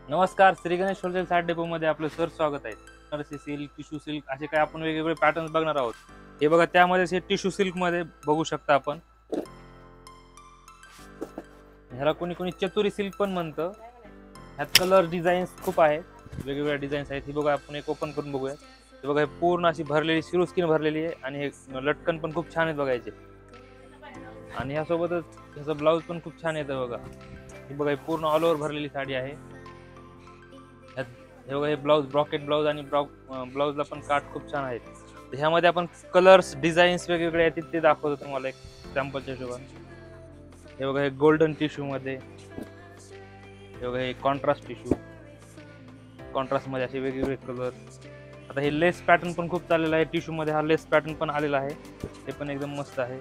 नमस्कार, Shri Ganesh wholesale sari depot मध्ये आपलं सर स्वागत आहे. बनारसी सिल्क, टिश्यू सिल्क असे काय आपण वेगवेगळे पॅटर्न्स बघणार आहोत. हे बघा, त्यामध्ये हे टिश्यू सिल्क मध्ये बघू शकता आपण. ह्याला कोणी कोणी चतुरी सिल्क पण म्हणतं. ह्यात कलर डिझाईन्स खूप आहेत, वेगवेगळ्या डिझाईन्स आहेत. ही बघा, आपण एक ओपन करून बघूया. हे बघा, हे पूर्ण अशी भरलेली सिरो स्किन भरलेली आहे आणि हे लटकन पण खूप छान आहेत बघायचे. आणि ह्यासोबतच ह्याचं ब्लाऊज पण खूप छान येतं बघा. हे बघा, हे पूर्ण ऑल ओव्हर भरलेली साडी आहे. हे बघा, हे ब्लाऊज ब्रॉकेट ब्लाऊज आणि ब्लाऊजला पण काठ खूप छान आहेत. ह्यामध्ये आपण कलर्स डिझाईन्स वेगवेगळे आहेत ते दाखवतो तुम्हाला एक सॅम्पलच्या हिशोबाने. हे बघा, हे गोल्डन टिश्यू मध्ये, हे बघा, हे कॉन्ट्रास्ट टिश्यू, कॉन्ट्रास्ट मध्ये असे वेगवेगळे कलर. आता हे लेस पॅटर्न पण खूप चाललेला आहे. टिश्यू मध्ये हा लेस पॅटर्न पण आलेला आहे, ते पण एकदम मस्त आहे.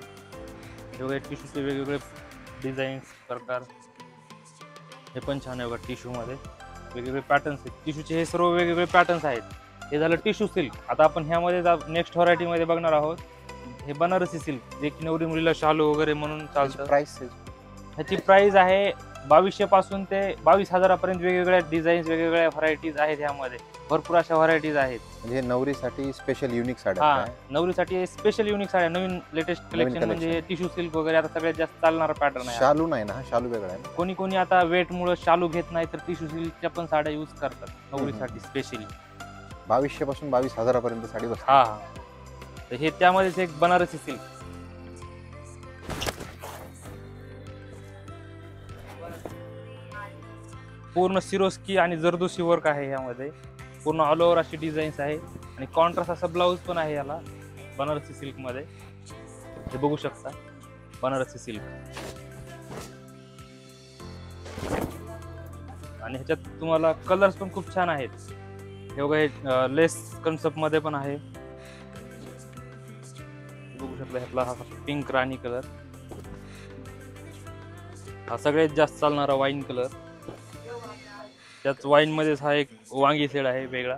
हे बघा, टिश्यूचे वेगवेगळे डिझाईन्स प्रकार, हे पण छान आहे बघा. टिश्यू मध्ये वेगवेगळे पॅटर्न्स आहेत. टिश्यूचे हे सर्व वेगवेगळे पॅटर्न्स आहेत. हे झालं टिश्यू सिल्क. आता आपण ह्यामध्ये नेक्स्ट व्हरायटी मध्ये बघणार आहोत. हे बनारसी सिल्क, जे की नवरी मुलीला शालू वगैरे म्हणून चालतं. ह्याची प्राइस आहे 2200 पासून ते 22,000 पर्यंत. वेगवेगळ्या डिझाईन्स, वेगवेगळ्या व्हरायटीज आहेत. ह्यामध्ये भरपूर अशा व्हरायटीज आहेत. म्हणजे नवरीसाठी स्पेशल युनिक साड्या. हा, नवरीसाठी स्पेशल युनिक साड्या, नवीन लेटेस्ट कलेक्शन. म्हणजे टिश्यू सिल्क वगैरे आता सगळ्यात जास्त चालणारा पॅटर्न आहे. शालू नाही ना, शालू वेगळा आहे. कोणी कोणी आता वेट मुळे शालू घेत नाही, तर टिश्यू सिल्कच्या पण साड्या यूज करतात नवरीसाठी स्पेशली. 2200 पासून 22,000 पर्यंत साडी बसते. हा हा, तर हे त्यामध्येच एक बनारसी सिल्क. पूर्ण सिरोस्की आणि जरदोशी वर्क आहे यामध्ये. पूर्ण ऑल ओव्हर अशी डिझाईन्स आहे आणि कॉन्ट्रास्ट असा ब्लाऊज पण आहे याला बनारसी सिल्क मध्ये. हे बघू शकता, बनारसी सिल्क. आणि ह्याच्यात तुम्हाला कलर्स पण खूप छान आहेत. हे बघा, हे लेस कन्सेप्ट मध्ये पण आहे. बघू शकता, ह्यातला हा पिंक राणी कलर, हा सगळ्यात जास्त चालणारा वाईन कलर. त्याच वाईन मध्येच हा एक वांगी शेड आहे वेगळा.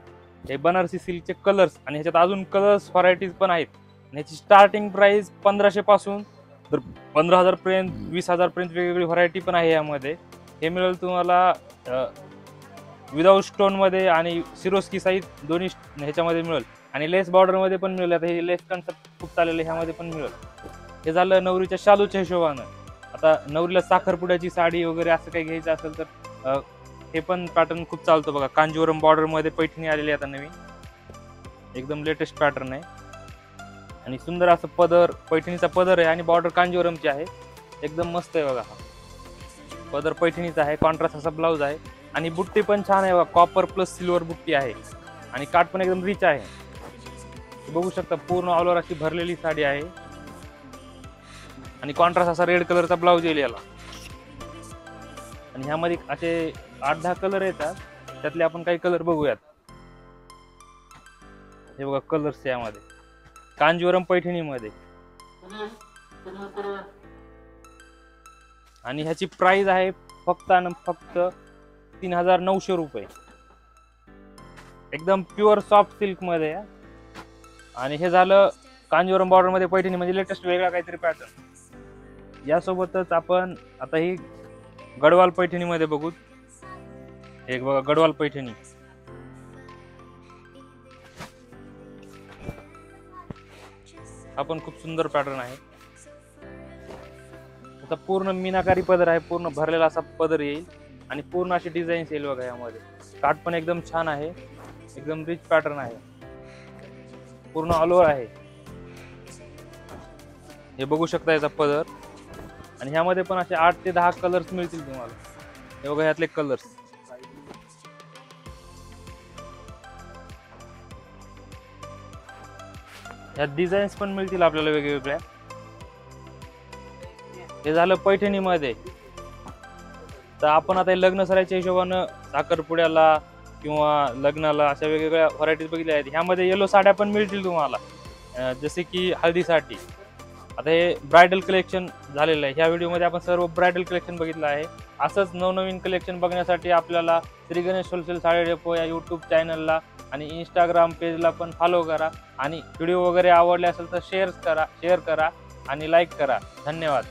हे बनारसी सिल्कचे कलर्स आणि ह्याच्यात अजून कलर्स व्हरायटीज पण आहेत. ह्याची स्टार्टिंग प्राइस 1500 पासून तर 15,000 पर्यंत, 20,000 पर्यंत वेगवेगळी व्हरायटी पण आहे यामध्ये. हे मिळेल तुम्हाला विदाऊट स्टोन मध्ये आणि सिरोस्की साईज दोन्ही ह्याच्यामध्ये मिळेल. आणि लेस बॉर्डर मध्ये पण मिळेल. आता हे लेस कन्सेप्ट खूप चाललेलं आहे, ह्यामध्ये पण मिळेल. हे झालं शालूच्या हिशोबानं. आता नवरीला साखरपुड्याची साडी वगैरे असं काही घ्यायचं असेल तर हे पण पॅटर्न खूप चालतो बघा. कांजीवरम बॉर्डर मध्ये पैठणी आलेली आता नवीन, एकदम लेटेस्ट पॅटर्न आहे. आणि सुंदर असं पदर, पैठणीचा पदर आहे आणि बॉर्डर कांजीवरमची आहे. एकदम मस्त आहे बघा. हा पदर पैठणीचा आहे, कॉन्ट्रास्ट असा ब्लाऊज आहे आणि बुट्टी पण छान आहे बघा. कॉपर प्लस सिल्वर बुट्टी आहे आणि काठ पण एकदम रिच आहे. बघू शकता, पूर्ण ऑल ओव्हर अशी भरलेली साडी आहे आणि कॉन्ट्रास्ट असा रेड कलरचा ब्लाऊज येईल याला. आणि ह्यामध्ये असे 8-10 कलर येतात, त्यातले आपण काही कलर बघूयात. हे बघा, कलर्स यामध्ये कांजीवरम पैठणी मध्ये. आणि ह्याची प्राइस आहे फक्त 3,900 रुपये. एकदम प्युअर सॉफ्ट सिल्क मध्ये. आणि हे झालं कांजीवरम बॉर्डर मध्ये पैठणी, म्हणजे लेटेस्ट वेगळा काहीतरी पॅटर्न. यासोबतच आपण आता ही गडवाल पैठणी मध्ये बघू. एक बघा, गडवाल पैठणी. हा पण खूप सुंदर पॅटर्न आहे. आता पूर्ण मीनाकारी पदर आहे, पूर्ण भरलेला असा पदर येईल आणि पूर्ण अशी डिझाईन्स येईल बघा यामध्ये. काठ पण एकदम छान आहे, एकदम रिच पॅटर्न आहे, पूर्ण ऑल ओव्हर आहे. हे बघू शकता याचा पदर. आणि ह्यामध्ये पण असे 8 ते 10 कलर्स मिळतील तुम्हाला. हे बघा, ह्यातले कलर्स. ह्यात डिझाईन्स पण मिळतील आपल्याला वेगवेगळ्या. हे झालं पैठणी मध्ये. तर आपण आता लग्न सरायच्या हिशोबानं साखरपुड्याला किंवा लग्नाला अशा वेगवेगळ्या व्हरायटीज बघितल्या आहेत. ह्यामध्ये येलो साड्या पण मिळतील तुम्हाला, जसे की हळदीसाठी. आता हे ब्रायडल कलेक्शन झालेलं आहे. ह्या व्हिडिओमध्ये आपण सर्व ब्रायडल कलेक्शन बघितलं आहे. असंच नवनवीन कलेक्शन बघण्यासाठी आपल्याला श्री गणेश होलसेल साडी डेपो या यूट्यूब चॅनलला आणि इंस्टाग्राम पेजला पण फॉलो करा. आणि व्हिडिओ वगैरे आवडले असेल तर शेअर करा आणि लाईक करा. धन्यवाद.